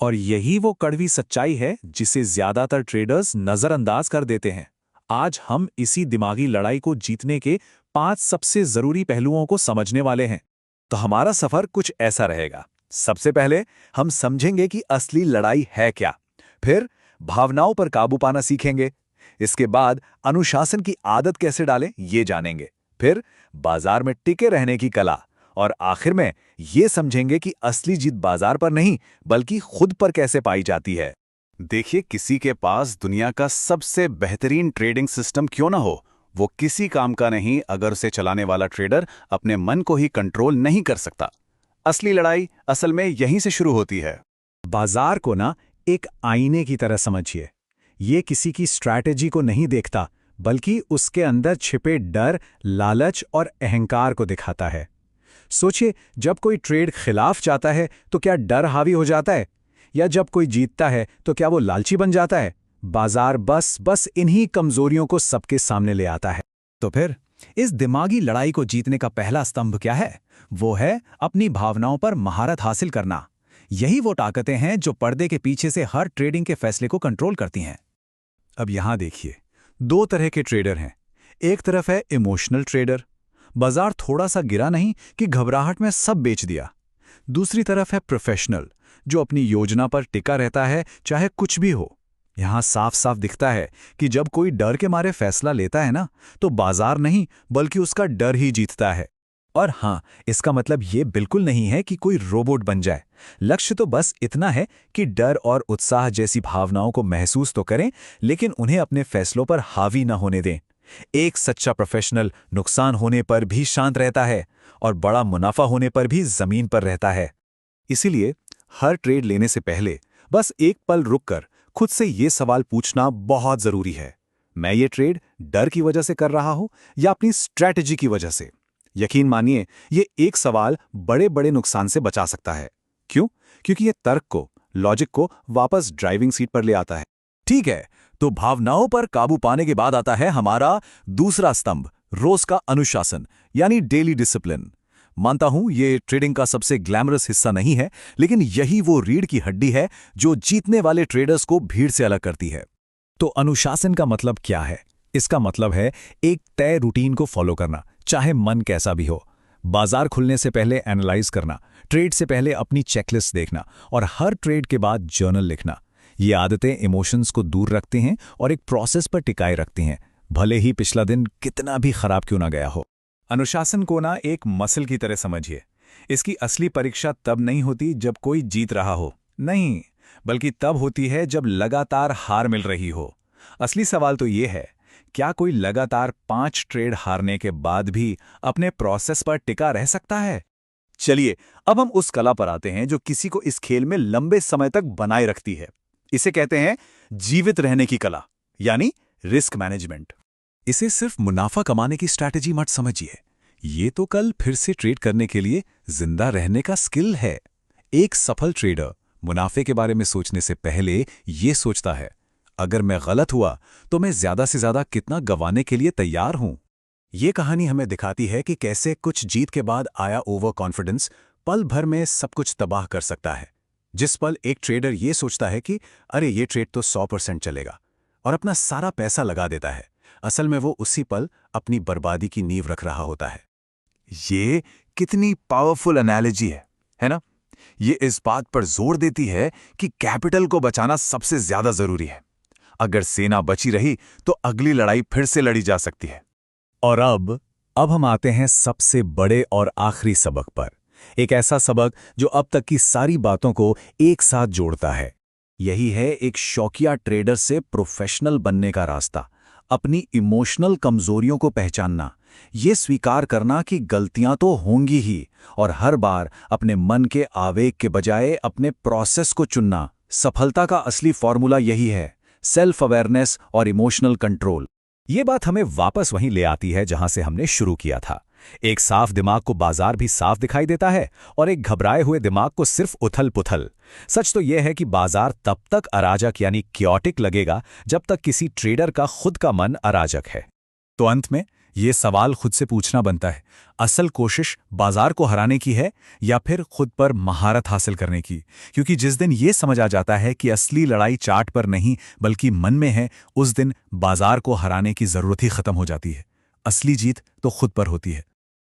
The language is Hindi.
और यही वो कड़वी सच्चाई है जिसे ज्यादातर ट्रेडर्स नजरअंदाज कर देते हैं। आज हम इसी दिमागी लड़ाई को जीतने के 5 सबसे जरूरी पहलुओं को समझने वाले हैं। तो हमारा सफर कुछ ऐसा रहेगा। सबसे पहले हम समझेंगे कि असली लड़ाई है क्या। फिर भावनाओं पर काबू पाना सीखेंगे। इसके बाद अनुशासन की आदत कैसे डालें ये जानेंगे। फिर बाजार में टिके रहने की कला, और आखिर में ये समझेंगे कि असली जीत बाजार पर नहीं बल्कि खुद पर कैसे पाई जाती है। देखिए, किसी के पास दुनिया का सबसे बेहतरीन ट्रेडिंग सिस्टम क्यों ना हो, वो किसी काम का नहीं अगर उसे चलाने वाला ट्रेडर अपने मन को ही कंट्रोल नहीं कर सकता। असली लड़ाई असल में यहीं से शुरू होती है। बाजार को ना एक आईने की तरह समझिए। ये किसी की स्ट्रैटेजी को नहीं देखता बल्कि उसके अंदर छिपे डर, लालच और अहंकार को दिखाता है। सोचिए, जब कोई ट्रेड खिलाफ जाता है तो क्या डर हावी हो जाता है, या जब कोई जीतता है तो क्या वो लालची बन जाता है? बाजार बस इन्हीं कमजोरियों को सबके सामने ले आता है। तो फिर इस दिमागी लड़ाई को जीतने का पहला स्तंभ क्या है? वो है अपनी भावनाओं पर महारत हासिल करना। यही वो ताकतें हैं जो पर्दे के पीछे से हर ट्रेडिंग के फैसले को कंट्रोल करती हैं। अब यहां देखिए, 2 तरह के ट्रेडर हैं। एक तरफ है इमोशनल ट्रेडर, बाजार थोड़ा सा गिरा नहीं कि घबराहट में सब बेच दिया। दूसरी तरफ है प्रोफेशनल, जो अपनी योजना पर टिका रहता है चाहे कुछ भी हो। यहां साफ साफ दिखता है कि जब कोई डर के मारे फैसला लेता है ना, तो बाजार नहीं बल्कि उसका डर ही जीतता है। और हाँ, इसका मतलब ये बिल्कुल नहीं है कि कोई रोबोट बन जाए। लक्ष्य तो बस इतना है कि डर और उत्साह जैसी भावनाओं को महसूस तो करें, लेकिन उन्हें अपने फैसलों पर हावी न होने दें। एक सच्चा प्रोफेशनल नुकसान होने पर भी शांत रहता है और बड़ा मुनाफा होने पर भी जमीन पर रहता है। इसीलिए हर ट्रेड लेने से पहले बस एक पल रुककर खुद से ये सवाल पूछना बहुत जरूरी है। मैं ये ट्रेड डर की वजह से कर रहा हूं या अपनी स्ट्रैटेजी की वजह से? यकीन मानिए, ये एक सवाल बड़े बड़े नुकसान से बचा सकता है। क्यों? क्योंकि ये तर्क को, लॉजिक को वापस ड्राइविंग सीट पर ले आता है। ठीक है, तो भावनाओं पर काबू पाने के बाद आता है हमारा दूसरा स्तंभ, रोज का अनुशासन यानी डेली डिसिप्लिन। मानता हूं ये ट्रेडिंग का सबसे ग्लैमरस हिस्सा नहीं है, लेकिन यही वो रीढ़ की हड्डी है जो जीतने वाले ट्रेडर्स को भीड़ से अलग करती है। तो अनुशासन का मतलब क्या है? इसका मतलब है एक तय रूटीन को फॉलो करना, चाहे मन कैसा भी हो। बाजार खुलने से पहले एनालाइज करना, ट्रेड से पहले अपनी चेकलिस्ट देखना और हर ट्रेड के बाद जर्नल लिखना। ये आदतें इमोशंस को दूर रखती हैं और एक प्रोसेस पर टिकाए रखती हैं, भले ही पिछला दिन कितना भी खराब क्यों ना गया हो। अनुशासन को ना एक मसल की तरह समझिए। इसकी असली परीक्षा तब नहीं होती जब कोई जीत रहा हो, नहीं, बल्कि तब होती है जब लगातार हार मिल रही हो। असली सवाल तो ये है, क्या कोई लगातार 5 ट्रेड हारने के बाद भी अपने प्रोसेस पर टिका रह सकता है? चलिए, अब हम उस कला पर आते हैं जो किसी को इस खेल में लंबे समय तक बनाए रखती है। इसे कहते हैं जीवित रहने की कला, यानी रिस्क मैनेजमेंट। इसे सिर्फ मुनाफा कमाने की स्ट्रैटेजी मत समझिए, ये तो कल फिर से ट्रेड करने के लिए जिंदा रहने का स्किल है। एक सफल ट्रेडर मुनाफे के बारे में सोचने से पहले ये सोचता है, अगर मैं गलत हुआ तो मैं ज्यादा से ज्यादा कितना गंवाने के लिए तैयार हूं। ये कहानी हमें दिखाती है कि कैसे कुछ जीत के बाद आया ओवर कॉन्फिडेंस पल भर में सब कुछ तबाह कर सकता है। जिस पल एक ट्रेडर ये सोचता है कि अरे ये ट्रेड तो 100% चलेगा और अपना सारा पैसा लगा देता है, असल में वो उसी पल अपनी बर्बादी की नींव रख रहा होता है। ये कितनी पावरफुल एनालॉजी है ना? ये इस बात पर जोर देती है कि कैपिटल को बचाना सबसे ज्यादा जरूरी है। अगर सेना बची रही तो अगली लड़ाई फिर से लड़ी जा सकती है। और अब हम आते हैं सबसे बड़े और आखिरी सबक पर, एक ऐसा सबक जो अब तक की सारी बातों को एक साथ जोड़ता है। यही है एक शौकिया ट्रेडर से प्रोफेशनल बनने का रास्ता। अपनी इमोशनल कमजोरियों को पहचानना, ये स्वीकार करना कि गलतियां तो होंगी ही, और हर बार अपने मन के आवेग के बजाय अपने प्रोसेस को चुनना। सफलता का असली फॉर्मूला यही है, सेल्फ अवेयरनेस और इमोशनल कंट्रोल। ये बात हमें वापस वहीं ले आती है जहां से हमने शुरू किया था। एक साफ दिमाग को बाजार भी साफ दिखाई देता है और एक घबराए हुए दिमाग को सिर्फ उथल पुथल। सच तो यह है कि बाजार तब तक अराजक यानी क्योटिक लगेगा जब तक किसी ट्रेडर का खुद का मन अराजक है। तो अंत में ये सवाल खुद से पूछना बनता है, असल कोशिश बाजार को हराने की है या फिर खुद पर महारत हासिल करने की? क्योंकि जिस दिन ये समझ आ जाता है कि असली लड़ाई चार्ट पर नहीं बल्कि मन में है, उस दिन बाजार को हराने की जरूरत ही खत्म हो जाती है। असली जीत तो खुद पर होती है।